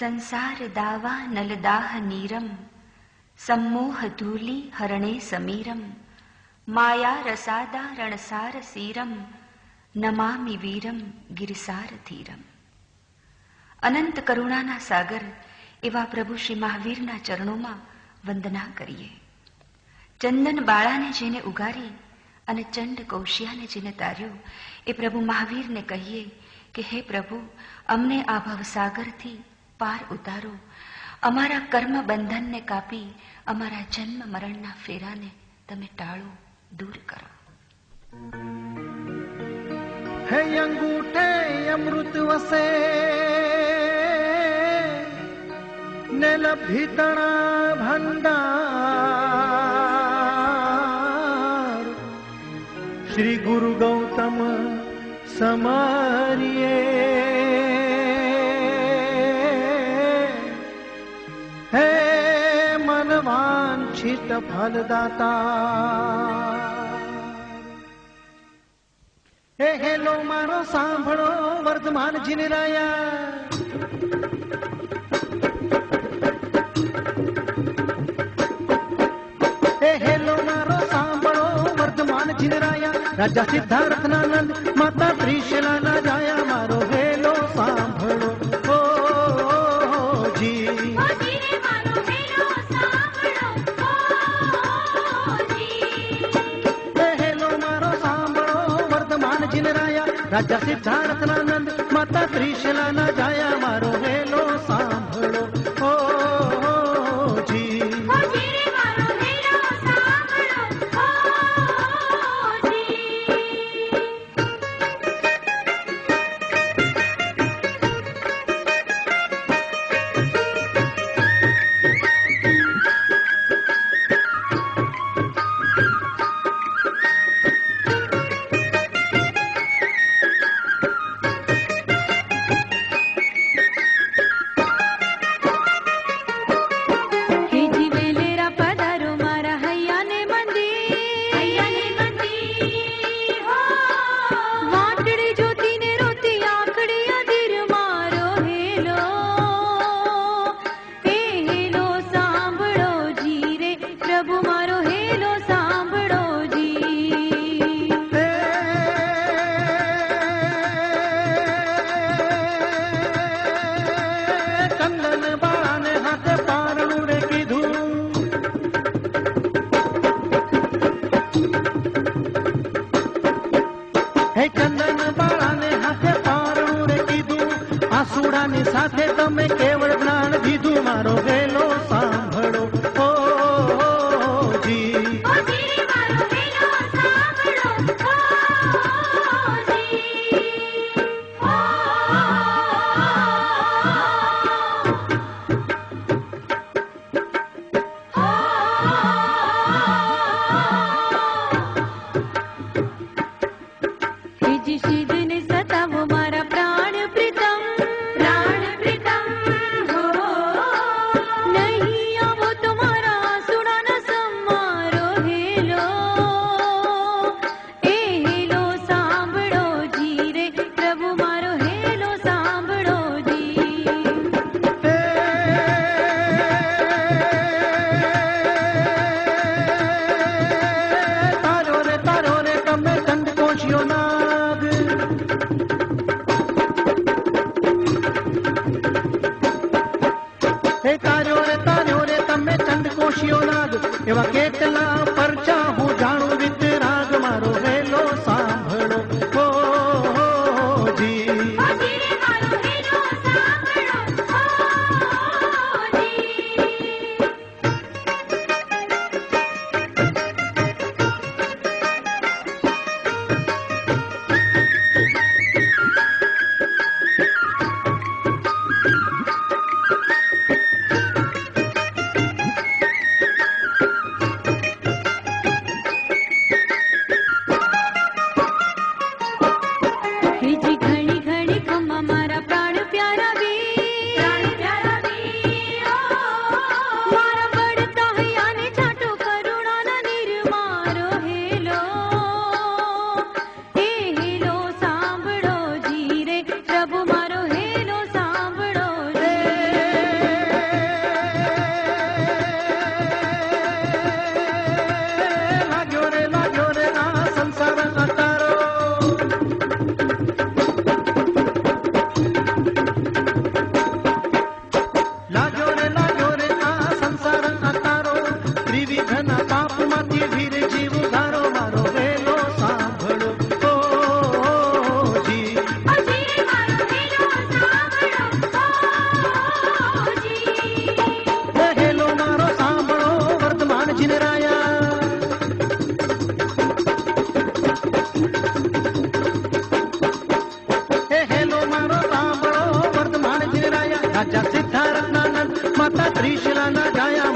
संसार दावा नलदाह नीरम सम्मोह धूलि हरणे समीरम माया रसादा रणसार सीरम नमामि वीरम गिरिसार धीरम. અનંત કરુણાના સાગર એવા પ્રભુ શ્રી મહાવીરના ચરણોમાં વંદના કરીએ. ચંદન બાળાને જેને ઉગારી અને ચંડ કૌશિયાને જેને તાર્યો એ પ્રભુ મહાવીરને કહીએ કે હે પ્રભુ, અમને આ ભવસાગરથી પાર ઉતારો, અમારા કર્મ બંધનને કાપી અમારા જન્મ મરણના ફેરાને તમે ટાળો, દૂર કરો. હે અંગૂઠે અમૃત વસે ને લભિતણા ભંડાર શ્રી ગુરુ ગૌતમ સમરિયે હે મન વાંછિત ફલદાતા. હે હેલો મારો સાંભળો વર્ધમાન જીનરાયા, હે હેલો મારો સાંભળો વર્ધમાન જીનરાયા, રાજા સિદ્ધાર્થ ના નંદ માતા ત્રિશલા ના જાયા, મારો હેલો સાંભળો ઓ જી. રાજા સિદ્ધાર્થ ના નંદ માતા ત્રિશલા ના જાયા, મારો હેલો સાંભળો ઓ જી. સાથે તમે કેવળ જ્ઞાન દીધું, મારો હેલો સાંભળો ઓ જી. એવા કેટલા પરચા હું જાણું વિતરાગ, મારો હેલો સાંભળો ઓ જી. રાજા સિદ્ધારથના નંદ માતા ત્રિશલાના જાયા